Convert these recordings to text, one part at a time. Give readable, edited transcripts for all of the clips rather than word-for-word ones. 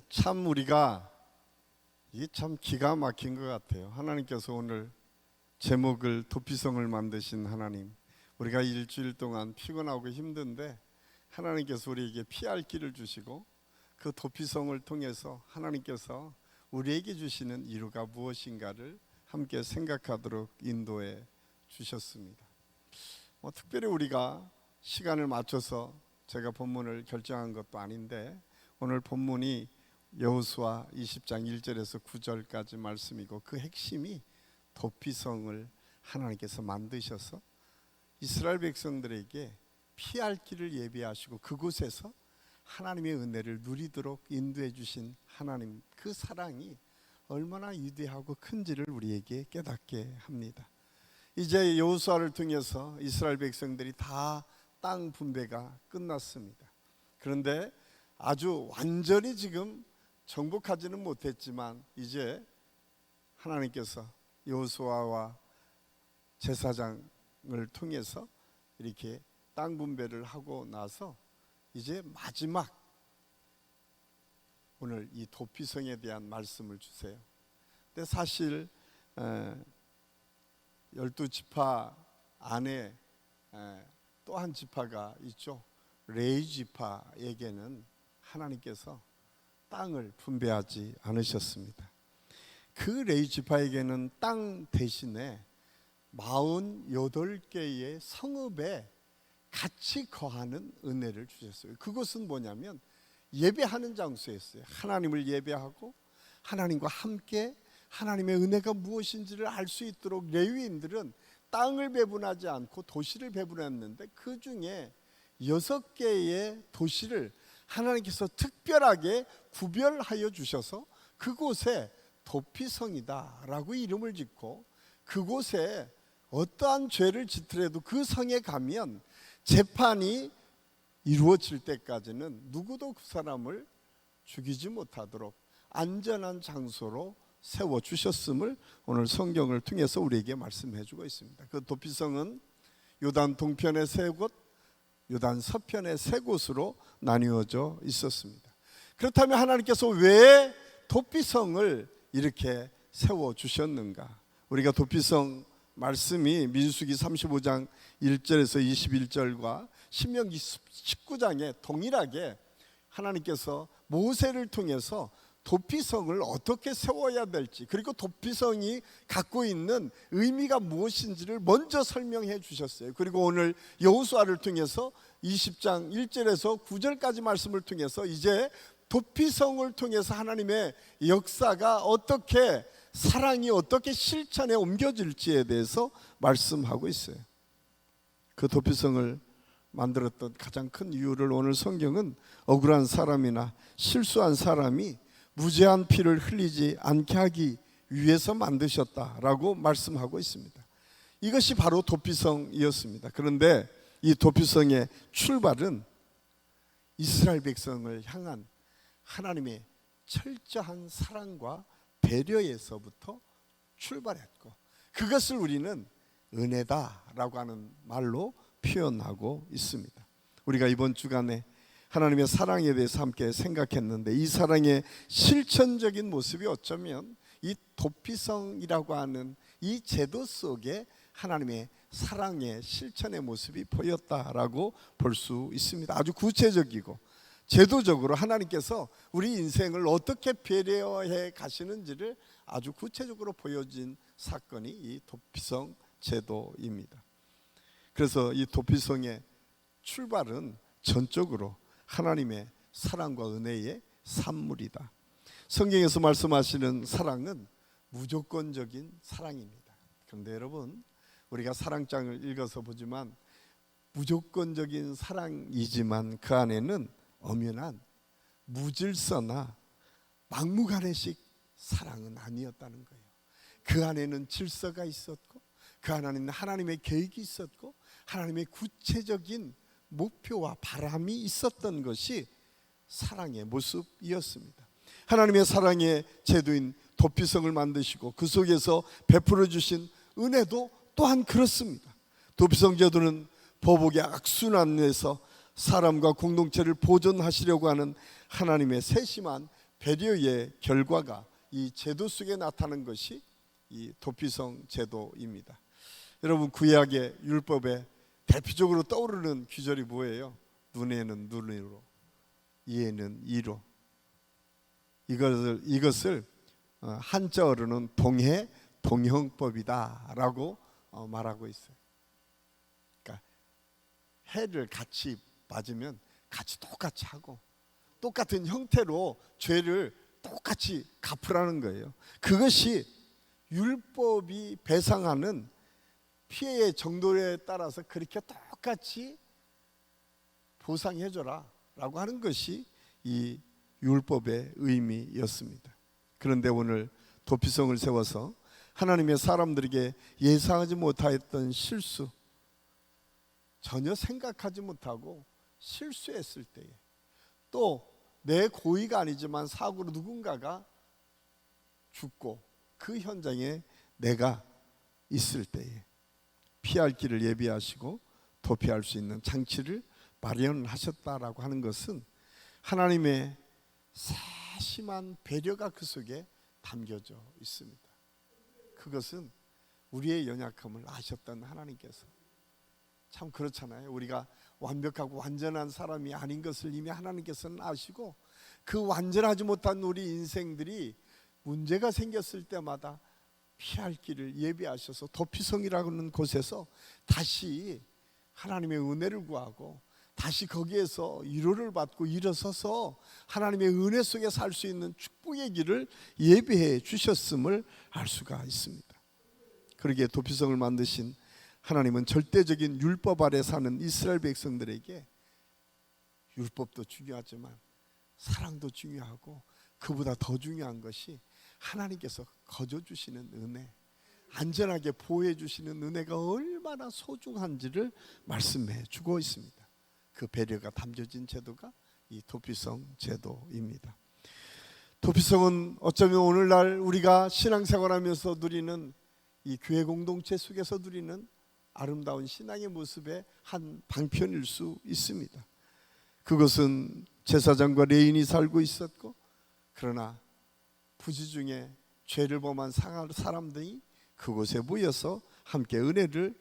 참 우리가 이게 참 기가 막힌 것 같아요. 하나님께서 오늘 제목을 도피성을 만드신 하나님, 우리가 일주일 동안 피곤하고 힘든데 하나님께서 우리에게 피할 길을 주시고 그 도피성을 통해서 하나님께서 우리에게 주시는 이유가 무엇인가를 함께 생각하도록 인도해 주셨습니다. 특별히 우리가 시간을 맞춰서 제가 본문을 결정한 것도 아닌데 오늘 본문이 여호수아 20장 1절에서 9절까지 말씀이고 그 핵심이 도피성을 하나님께서 만드셔서 이스라엘 백성들에게 피할 길을 예비하시고 그곳에서 하나님의 은혜를 누리도록 인도해 주신 하나님, 그 사랑이 얼마나 위대하고 큰지를 우리에게 깨닫게 합니다. 이제 여호수아를 통해서 이스라엘 백성들이 다 땅 분배가 끝났습니다. 그런데 아주 완전히 지금 정복하지는 못했지만 이제 하나님께서 여호수아와 제사장을 통해서 이렇게 땅 분배를 하고 나서 이제 마지막 오늘 이 도피성에 대한 말씀을 주세요. 근데 사실 12지파 안에 또 한 지파가 있죠. 레위 지파에게는 하나님께서 땅을 분배하지 않으셨습니다. 그 레위 지파에게는 땅 대신에 48개의 성읍에 같이 거하는 은혜를 주셨어요. 그것은 뭐냐면 예배하는 장소였어요. 하나님을 예배하고 하나님과 함께 하나님의 은혜가 무엇인지를 알 수 있도록 레위인들은 땅을 배분하지 않고 도시를 배분했는데 그 중에 6개의 도시를 하나님께서 특별하게 구별하여 주셔서 그곳에 도피성이다 라고 이름을 짓고 그곳에 어떠한 죄를 짓더라도 그 성에 가면 재판이 이루어질 때까지는 누구도 그 사람을 죽이지 못하도록 안전한 장소로 세워주셨음을 오늘 성경을 통해서 우리에게 말씀해 주고 있습니다. 그 도피성은 요단 동편의 3곳, 요단 서편의 3곳으로 나뉘어져 있었습니다. 그렇다면 하나님께서 왜 도피성을 이렇게 세워주셨는가? 우리가 도피성 말씀이 민수기 35장 1절에서 21절과 신명기 19장에 동일하게 하나님께서 모세를 통해서 도피성을 어떻게 세워야 될지 그리고 도피성이 갖고 있는 의미가 무엇인지를 먼저 설명해 주셨어요. 그리고 오늘 여호수아를 통해서 20장 1절에서 9절까지 말씀을 통해서 이제 도피성을 통해서 하나님의 역사가 어떻게 사랑이 어떻게 실천에 옮겨질지에 대해서 말씀하고 있어요. 그 도피성을 만들었던 가장 큰 이유를 오늘 성경은 억울한 사람이나 실수한 사람이 무죄한 피를 흘리지 않게 하기 위해서 만드셨다라고 말씀하고 있습니다. 이것이 바로 도피성이었습니다. 그런데 이 도피성의 출발은 이스라엘 백성을 향한 하나님의 철저한 사랑과 배려에서부터 출발했고 그것을 우리는 은혜다라고 하는 말로 표현하고 있습니다. 우리가 이번 주간에 하나님의 사랑에 대해서 함께 생각했는데 이 사랑의 실천적인 모습이 어쩌면 이 도피성이라고 하는 이 제도 속에 하나님의 사랑의 실천의 모습이 보였다라고 볼 수 있습니다. 아주 구체적이고 제도적으로 하나님께서 우리 인생을 어떻게 배려해 가시는지를 아주 구체적으로 보여진 사건이 이 도피성 제도입니다. 그래서 이 도피성의 출발은 전적으로 하나님의 사랑과 은혜의 산물이다. 성경에서 말씀하시는 사랑은 무조건적인 사랑입니다. 그런데 여러분, 우리가 사랑장을 읽어서 보지만 무조건적인 사랑이지만 그 안에는 엄연한 무질서나 막무가내식 사랑은 아니었다는 거예요. 그 안에는 질서가 있었고 그 안에는 하나님의 계획이 있었고 하나님의 구체적인 목표와 바람이 있었던 것이 사랑의 모습이었습니다. 하나님의 사랑의 제도인 도피성을 만드시고 그 속에서 베풀어 주신 은혜도 또한 그렇습니다. 도피성 제도는 보복의 악순환에서 사람과 공동체를 보존하시려고 하는 하나님의 세심한 배려의 결과가 이 제도 속에 나타나는 것이 이 도피성 제도입니다. 여러분, 구약의 율법에 대표적으로 떠오르는 규절이 뭐예요? 눈에는 눈으로, 이에는 이로. 이것을 한자어로는 동형법이다라고 말하고 있어요. 그러니까 해를 같이 맞으면 같이 똑같이 하고 똑같은 형태로 죄를 똑같이 갚으라는 거예요. 그것이 율법이 배상하는 피해의 정도에 따라서 그렇게 똑같이 보상해줘라 라고 하는 것이 이 율법의 의미였습니다. 그런데 오늘 도피성을 세워서 하나님의 사람들에게 예상하지 못했던 실수, 전혀 생각하지 못하고 실수했을 때에, 또 내 고의가 아니지만 사고로 누군가가 죽고 그 현장에 내가 있을 때에 피할 길을 예비하시고 도피할 수 있는 장치를 마련하셨다라고 하는 것은 하나님의 세심한 배려가 그 속에 담겨져 있습니다. 그것은 우리의 연약함을 아셨던 하나님께서, 참 그렇잖아요. 우리가 완벽하고 완전한 사람이 아닌 것을 이미 하나님께서는 아시고 그 완전하지 못한 우리 인생들이 문제가 생겼을 때마다 피할 길을 예비하셔서 도피성이라고 하는 곳에서 다시 하나님의 은혜를 구하고 다시 거기에서 위로를 받고 일어서서 하나님의 은혜 속에 살 수 있는 축복의 길을 예비해 주셨음을 알 수가 있습니다. 그러기에 도피성을 만드신 하나님은 절대적인 율법 아래 사는 이스라엘 백성들에게 율법도 중요하지만 사랑도 중요하고 그보다 더 중요한 것이 하나님께서 거저 주시는 은혜, 안전하게 보호해 주시는 은혜가 얼마나 소중한지를 말씀해 주고 있습니다. 그 배려가 담겨진 제도가 이 도피성 제도입니다. 도피성은 어쩌면 오늘날 우리가 신앙생활하면서 누리는 이 교회 공동체 속에서 누리는 아름다운 신앙의 모습의 한 방편일 수 있습니다. 그것은 제사장과 레인이 살고 있었고, 그러나 부지 중에 죄를 범한 사람들이 그곳에 모여서 함께 은혜를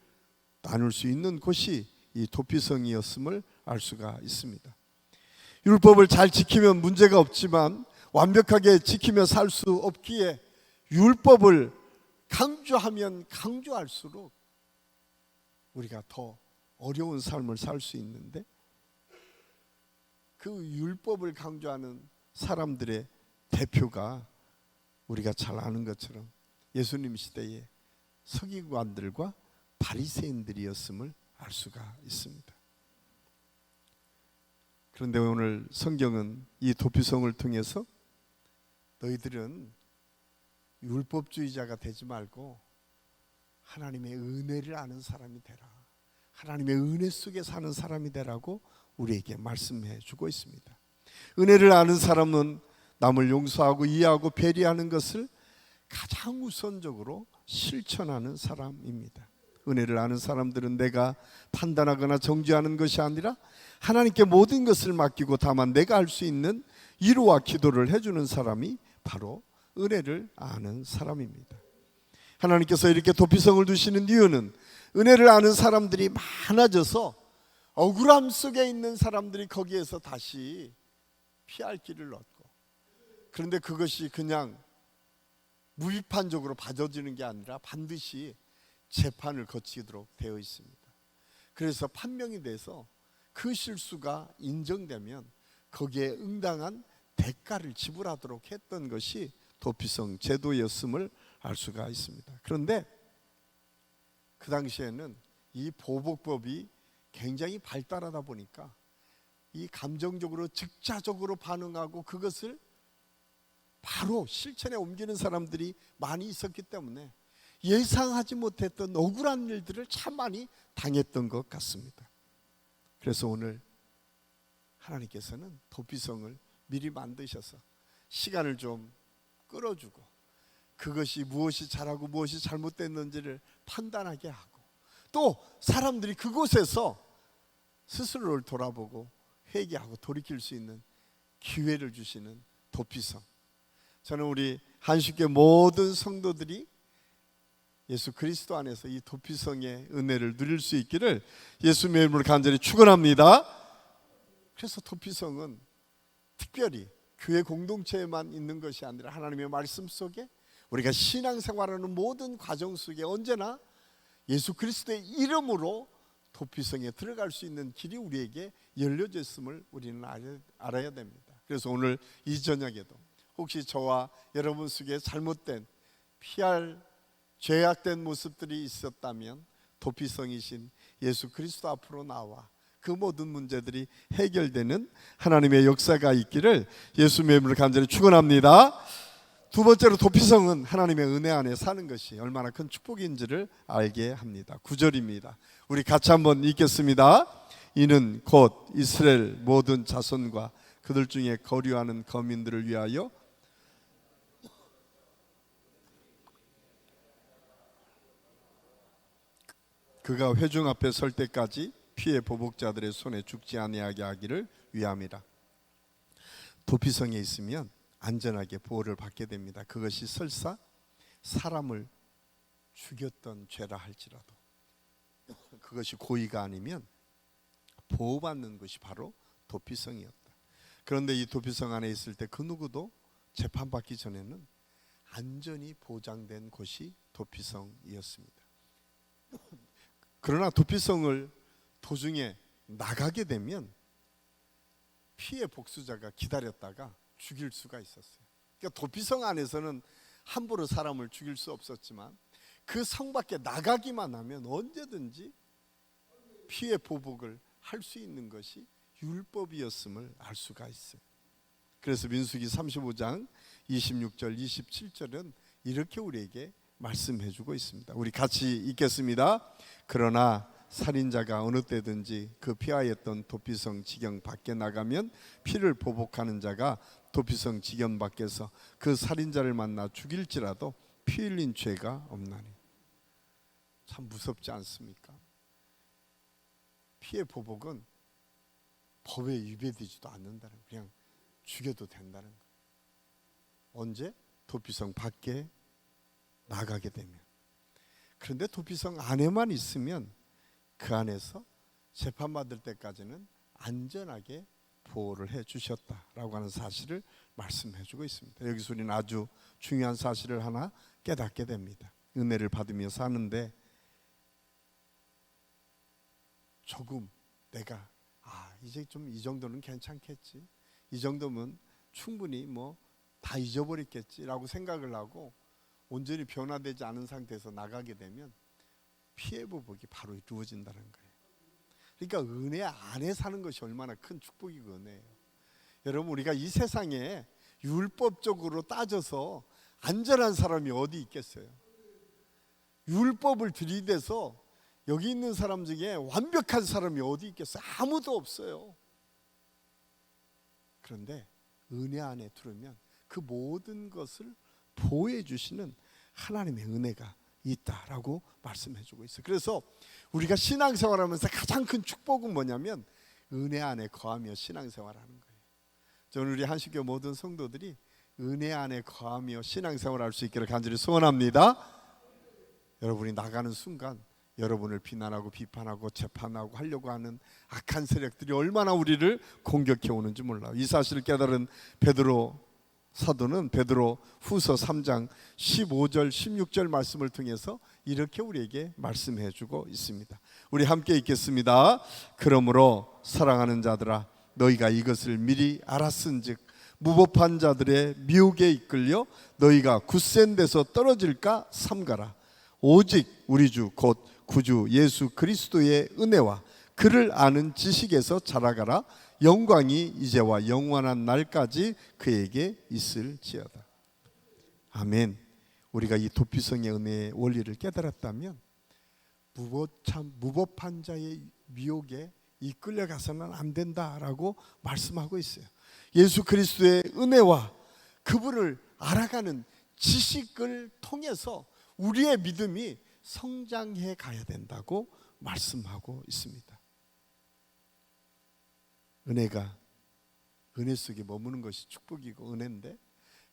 나눌 수 있는 곳이 이 도피성이었음을 알 수가 있습니다. 율법을 잘 지키면 문제가 없지만 완벽하게 지키며 살 수 없기에 율법을 강조하면 강조할수록 우리가 더 어려운 삶을 살 수 있는데, 그 율법을 강조하는 사람들의 대표가 우리가 잘 아는 것처럼 예수님 시대의 서기관들과 바리새인들이었음을 알 수가 있습니다. 그런데 오늘 성경은 이 도피성을 통해서 너희들은 율법주의자가 되지 말고 하나님의 은혜를 아는 사람이 되라, 하나님의 은혜 속에 사는 사람이 되라고 우리에게 말씀해 주고 있습니다. 은혜를 아는 사람은 남을 용서하고 이해하고 배려하는 것을 가장 우선적으로 실천하는 사람입니다. 은혜를 아는 사람들은 내가 판단하거나 정죄하는 것이 아니라 하나님께 모든 것을 맡기고 다만 내가 할 수 있는 위로와 기도를 해주는 사람이 바로 은혜를 아는 사람입니다. 하나님께서 이렇게 도피성을 두시는 이유는 은혜를 아는 사람들이 많아져서 억울함 속에 있는 사람들이 거기에서 다시 피할 길을 얻고, 그런데 그것이 그냥 무비판적으로 봐줘지는 게 아니라 반드시 재판을 거치도록 되어 있습니다. 그래서 판명이 돼서 그 실수가 인정되면 거기에 응당한 대가를 지불하도록 했던 것이 도피성 제도였음을 알 수가 있습니다. 그런데 그 당시에는 이 보복법이 굉장히 발달하다 보니까 이 감정적으로 즉자적으로 반응하고 그것을 바로 실천에 옮기는 사람들이 많이 있었기 때문에 예상하지 못했던 억울한 일들을 참 많이 당했던 것 같습니다. 그래서 오늘 하나님께서는 도피성을 미리 만드셔서 시간을 좀 끌어주고 그것이 무엇이 잘하고 무엇이 잘못됐는지를 판단하게 하고, 또 사람들이 그곳에서 스스로를 돌아보고 회개하고 돌이킬 수 있는 기회를 주시는 도피성. 저는 우리 한식교회 모든 성도들이 예수 그리스도 안에서 이 도피성의 은혜를 누릴 수 있기를 예수님의 이름으로 간절히 축원합니다. 그래서 도피성은 특별히 교회 공동체에만 있는 것이 아니라 하나님의 말씀 속에 우리가 신앙생활하는 모든 과정 속에 언제나 예수 그리스도의 이름으로 도피성에 들어갈 수 있는 길이 우리에게 열려져 있음을 우리는 알아야 됩니다. 그래서 오늘 이 저녁에도 혹시 저와 여러분 속에 잘못된 피할 죄악된 모습들이 있었다면 도피성이신 예수 그리스도 앞으로 나와 그 모든 문제들이 해결되는 하나님의 역사가 있기를 예수님의 이름으로 간절히 축원합니다. 두 번째로 도피성은 하나님의 은혜 안에 사는 것이 얼마나 큰 축복인지를 알게 합니다. 9절입니다. 우리 같이 한번 읽겠습니다. 이는 곧 이스라엘 모든 자손과 그들 중에 거류하는 거민들을 위하여 그가 회중 앞에 설 때까지 피해 보복자들의 손에 죽지 아니하게 하기를 위함이라. 도피성에 있으면 안전하게 보호를 받게 됩니다. 그것이 설사 사람을 죽였던 죄라 할지라도 그것이 고의가 아니면 보호받는 것이 바로 도피성이었다. 그런데 이 도피성 안에 있을 때 그 누구도 재판받기 전에는 안전이 보장된 곳이 도피성이었습니다. 그러나 도피성을 도중에 나가게 되면 피해 복수자가 기다렸다가 죽일 수가 있었어요. 그러니까 도피성 안에서는 함부로 사람을 죽일 수 없었지만 그 성 밖에 나가기만 하면 언제든지 피해 보복을 할 수 있는 것이 율법이었음을 알 수가 있어요. 그래서 민수기 35장 26절 27절은 이렇게 우리에게 말씀해 주고 있습니다. 우리 같이 읽겠습니다. 그러나 살인자가 어느 때든지 그 피하였던 도피성 지경 밖에 나가면 피를 보복하는 자가 도피성 지경 밖에서 그 살인자를 만나 죽일지라도 피 흘린 죄가 없나니. 참 무섭지 않습니까? 피해 보복은 법에 위배되지도 않는다는 거예요. 그냥 죽여도 된다는 거예요. 언제? 도피성 밖에 나가게 되면. 그런데 도피성 안에만 있으면 그 안에서 재판받을 때까지는 안전하게 보호를 해 주셨다라고 하는 사실을 말씀해 주고 있습니다. 여기서 우리는 아주 중요한 사실을 하나 깨닫게 됩니다. 은혜를 받으며 사는데 조금 내가 이제 좀 이 정도는 괜찮겠지, 이 정도면 충분히 뭐 다 잊어버렸겠지라고 생각을 하고 온전히 변화되지 않은 상태에서 나가게 되면 피해 보복이 바로 이루어진다는 거예요. 그러니까 은혜 안에 사는 것이 얼마나 큰 축복이고 은혜예요. 여러분, 우리가 이 세상에 율법적으로 따져서 안전한 사람이 어디 있겠어요? 율법을 들이대서 여기 있는 사람 중에 완벽한 사람이 어디 있겠어요? 아무도 없어요. 그런데 은혜 안에 들으면 그 모든 것을 보호해 주시는 하나님의 은혜가 있다라고 말씀해 주고 있어요. 그래서 우리가 신앙생활하면서 가장 큰 축복은 뭐냐면 은혜 안에 거하며 신앙생활하는 거예요. 저는 우리 한식교 모든 성도들이 은혜 안에 거하며 신앙생활할 수 있기를 간절히 소원합니다. 여러분이 나가는 순간 여러분을 비난하고 비판하고 재판하고 하려고 하는 악한 세력들이 얼마나 우리를 공격해 오는지 몰라요. 이 사실을 깨달은 베드로 사도는 베드로 후서 3장 15절 16절 말씀을 통해서 이렇게 우리에게 말씀해 주고 있습니다. 우리 함께 읽겠습니다. 그러므로 사랑하는 자들아, 너희가 이것을 미리 알았은즉 무법한 자들의 미혹에 이끌려 너희가 굳센 데서 떨어질까 삼가라. 오직 우리 주 곧 구주 예수 그리스도의 은혜와 그를 아는 지식에서 자라가라. 영광이 이제와 영원한 날까지 그에게 있을지어다. 아멘. 우리가 이 도피성의 은혜의 원리를 깨달았다면 무법한 자의 미혹에 이끌려가서는 안 된다라고 말씀하고 있어요. 예수 그리스도의 은혜와 그분을 알아가는 지식을 통해서 우리의 믿음이 성장해 가야 된다고 말씀하고 있습니다. 은혜 속에 머무는 것이 축복이고 은혜인데,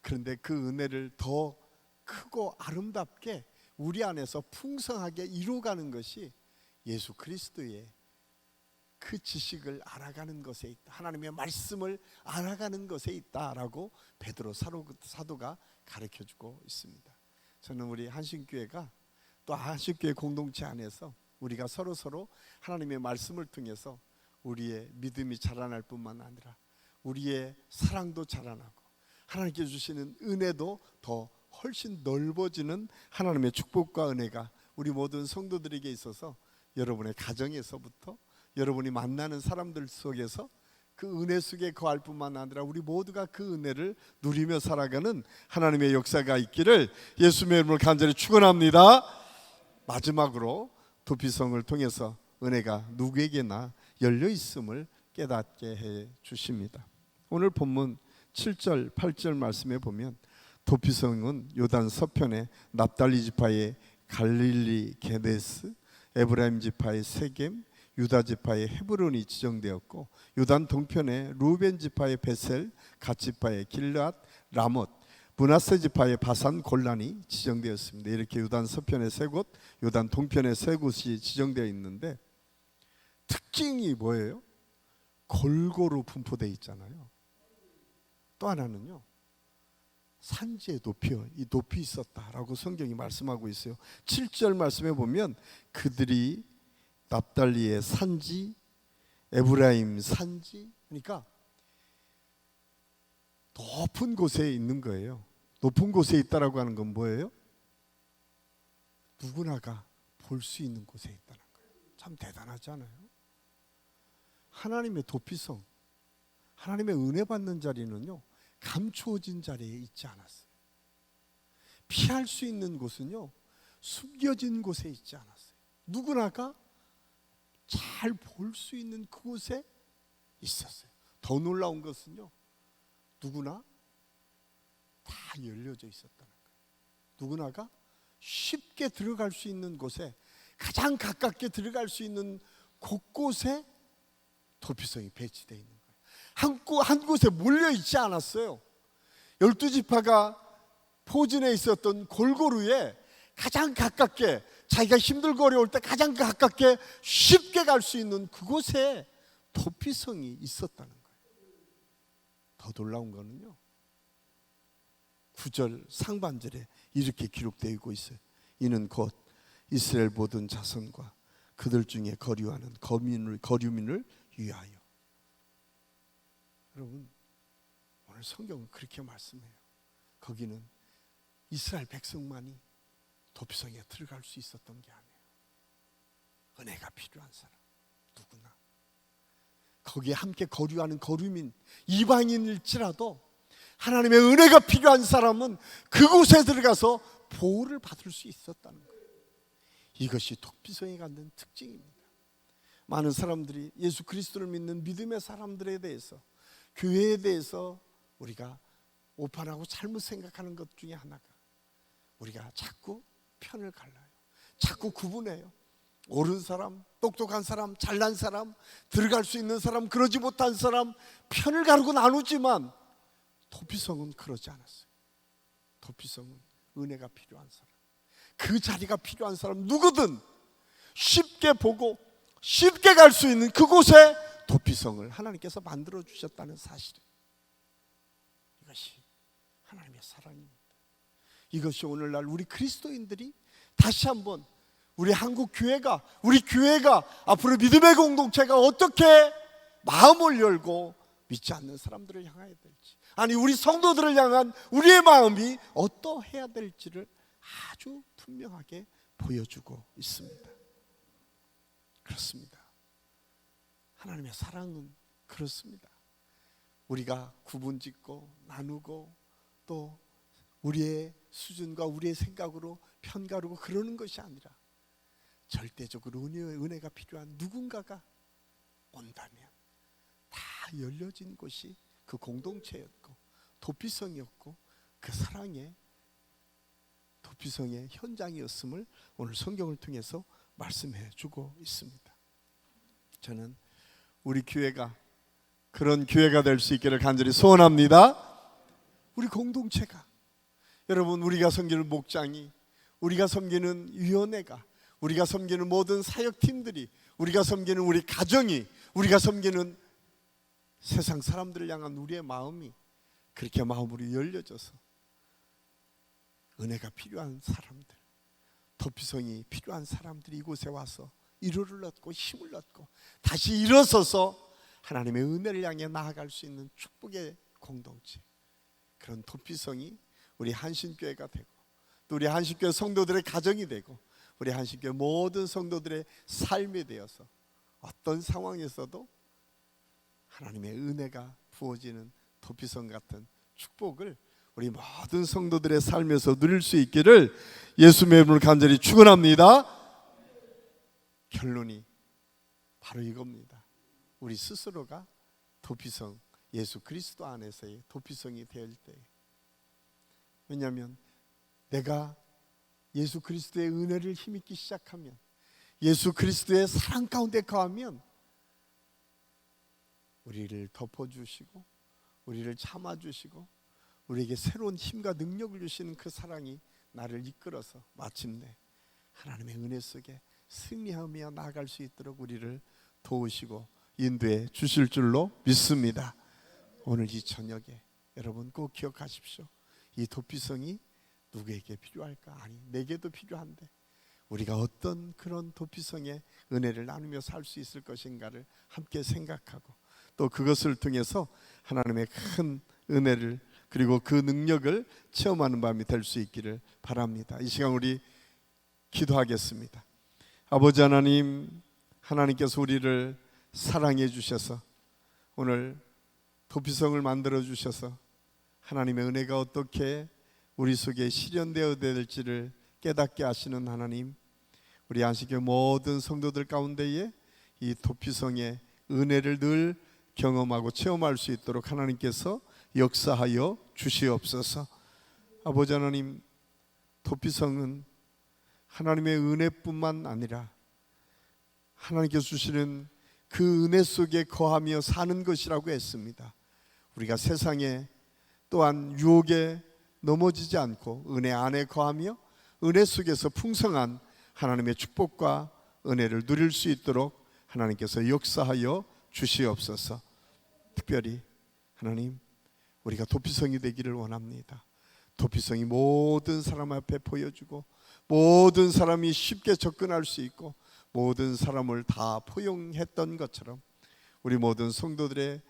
그런데 그 은혜를 더 크고 아름답게 우리 안에서 풍성하게 이루어가는 것이 예수 그리스도의 그 지식을 알아가는 것에 있다, 하나님의 말씀을 알아가는 것에 있다라고 베드로 사도가 가르쳐주고 있습니다. 저는 우리 한신교회가 또 한신교회 공동체 안에서 우리가 서로 하나님의 말씀을 통해서 우리의 믿음이 자라날 뿐만 아니라 우리의 사랑도 자라나고 하나님께 주시는 은혜도 더 훨씬 넓어지는 하나님의 축복과 은혜가 우리 모든 성도들에게 있어서 여러분의 가정에서부터 여러분이 만나는 사람들 속에서 그 은혜 속에 거할 뿐만 아니라 우리 모두가 그 은혜를 누리며 살아가는 하나님의 역사가 있기를 예수님의 이름으로 간절히 축원합니다. 마지막으로 도피성을 통해서 은혜가 누구에게나 열려 있음을 깨닫게 해 주십니다. 오늘 본문 7절 8절 말씀에 보면 도피성은 요단 서편에 납달리 지파의 갈릴리 게데스, 에브라임 지파의 세겜, 유다 지파의 헤브론이 지정되었고, 요단 동편에 루벤 지파의 베셀, 갓 지파의 길앗, 라못, 므낫세 지파의 바산 골란이 지정되었습니다. 이렇게 요단 서편에 세 곳, 요단 동편에 세 곳이 지정되어 있는데 특징이 뭐예요? 골고루 분포되어 있잖아요. 또 하나는요, 산지의 높이요, 이 높이 있었다라고 성경이 말씀하고 있어요. 7절 말씀에 보면 그들이 납달리의 산지, 에브라임 산지, 그러니까 높은 곳에 있는 거예요. 높은 곳에 있다라고 하는 건 뭐예요? 누구나가 볼 수 있는 곳에 있다는 거예요. 참 대단하지 않아요? 하나님의 도피성, 하나님의 은혜 받는 자리는요, 감추어진 자리에 있지 않았어요. 피할 수 있는 곳은요, 숨겨진 곳에 있지 않았어요. 누구나가 잘 볼 수 있는 그곳에 있었어요. 더 놀라운 것은요, 누구나 다 열려져 있었다는 거예요. 누구나가 쉽게 들어갈 수 있는 곳에, 가장 가깝게 들어갈 수 있는 곳곳에 도피성이 배치되어 있는 거예요. 한 곳에 몰려 있지 않았어요. 12지파가 포진해 있었던 골고루에 가장 가깝게, 자기가 힘들고 어려울 때 가장 가깝게 쉽게 갈 수 있는 그곳에 도피성이 있었다는 거예요. 더 놀라운 거는요, 9절 상반절에 이렇게 기록되고 있어요. 이는 곧 이스라엘 모든 자손과 그들 중에 거류하는 거류민을 위하여. 여러분, 오늘 성경은 그렇게 말씀해요. 거기는 이스라엘 백성만이 도피성에 들어갈 수 있었던 게 아니에요. 은혜가 필요한 사람, 누구나, 거기에 함께 거류하는 거류민, 이방인일지라도 하나님의 은혜가 필요한 사람은 그곳에 들어가서 보호를 받을 수 있었다는 거예요. 이것이 도피성에 갖는 특징입니다. 많은 사람들이 예수 그리스도를 믿는 믿음의 사람들에 대해서, 교회에 대해서 우리가 오판하고 잘못 생각하는 것 중에 하나가, 우리가 자꾸 편을 갈라요. 자꾸 구분해요. 옳은 사람, 똑똑한 사람, 잘난 사람, 들어갈 수 있는 사람, 그러지 못한 사람, 편을 가르고 나누지만 도피성은 그러지 않았어요. 도피성은 은혜가 필요한 사람, 그 자리가 필요한 사람, 누구든 쉽게 보고 쉽게 갈 수 있는 그곳에 도피성을 하나님께서 만들어 주셨다는 사실이에요. 이것이 하나님의 사랑입니다. 이것이 오늘날 우리 그리스도인들이 다시 한번 우리 한국 교회가, 우리 교회가 앞으로 믿음의 공동체가 어떻게 마음을 열고 믿지 않는 사람들을 향해야 될지, 아니 우리 성도들을 향한 우리의 마음이 어떠해야 될지를 아주 분명하게 보여주고 있습니다. 그렇습니다. 하나님의 사랑은 그렇습니다. 우리가 구분짓고 나누고 또 우리의 수준과 우리의 생각으로 편가르고 그러는 것이 아니라 절대적으로 은혜가 필요한 누군가가 온다면 다 열려진 곳이 그 공동체였고 도피성이었고 그 사랑의 도피성의 현장이었음을 오늘 성경을 통해서 말씀해 주고 있습니다. 저는 우리 교회가 그런 교회가 될 수 있기를 간절히 소원합니다. 우리 공동체가, 여러분, 우리가 섬기는 목장이, 우리가 섬기는 위원회가, 우리가 섬기는 모든 사역팀들이, 우리가 섬기는 우리 가정이, 우리가 섬기는 세상 사람들을 향한 우리의 마음이 그렇게 마음으로 열려져서 은혜가 필요한 사람들, 도피성이 필요한 사람들이 이곳에 와서 위로를 얻고 힘을 얻고 다시 일어서서 하나님의 은혜를 향해 나아갈 수 있는 축복의 공동체, 그런 도피성이 우리 한신교회가 되고, 또 우리 한신교회 성도들의 가정이 되고, 우리 한신교회 모든 성도들의 삶이 되어서 어떤 상황에서도 하나님의 은혜가 부어지는 도피성 같은 축복을 우리 모든 성도들의 삶에서 누릴 수 있기를 예수님의 이름으로 간절히 축원합니다. 결론이 바로 이겁니다. 우리 스스로가 도피성, 예수 그리스도 안에서의 도피성이 될 때, 왜냐하면 내가 예수 그리스도의 은혜를 힘입기 시작하면, 예수 그리스도의 사랑 가운데 거하면 우리를 덮어주시고 우리를 참아주시고 우리에게 새로운 힘과 능력을 주시는 그 사랑이 나를 이끌어서 마침내 하나님의 은혜 속에 승리하며 나아갈 수 있도록 우리를 도우시고 인도해 주실 줄로 믿습니다. 오늘 이 저녁에 여러분 꼭 기억하십시오. 이 도피성이 누구에게 필요할까? 아니, 내게도 필요한데 우리가 어떤 그런 도피성의 은혜를 나누며 살 수 있을 것인가를 함께 생각하고, 또 그것을 통해서 하나님의 큰 은혜를 그리고 그 능력을 체험하는 밤이 될 수 있기를 바랍니다. 이 시간 우리 기도하겠습니다. 아버지 하나님, 하나님께서 우리를 사랑해 주셔서 오늘 도피성을 만들어 주셔서 하나님의 은혜가 어떻게 우리 속에 실현되어야 될지를 깨닫게 하시는 하나님, 우리 안식교 모든 성도들 가운데에 이 도피성의 은혜를 늘 경험하고 체험할 수 있도록 하나님께서 역사하여 주시옵소서. 아버지 하나님, 도피성은 하나님의 은혜뿐만 아니라 하나님께서 주시는 그 은혜 속에 거하며 사는 것이라고 했습니다. 우리가 세상에 또한 유혹에 넘어지지 않고 은혜 안에 거하며 은혜 속에서 풍성한 하나님의 축복과 은혜를 누릴 수 있도록 하나님께서 역사하여 주시옵소서. 특별히 하나님, 우리가 도피성이 되기를 원합니다. 도피성이 모든 사람 앞에 보여주고 모든 사람이 쉽게 접근할 수 있고 모든 사람을 다 포용했던 것처럼 우리 모든 성도들의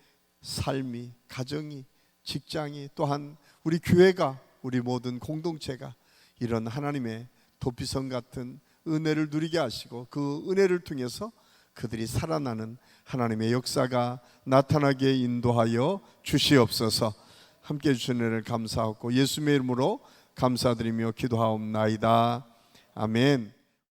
삶이, 가정이, 직장이, 또한 우리 교회가, 우리 모든 공동체가 이런 하나님의 도피성 같은 은혜를 누리게 하시고 그 은혜를 통해서 그들이 살아나는 하나님의 역사가 나타나게 인도하여 주시옵소서. 함께 해주신 은혜를 감사하고 예수님의 이름으로 감사드리며 기도하옵나이다. 아멘.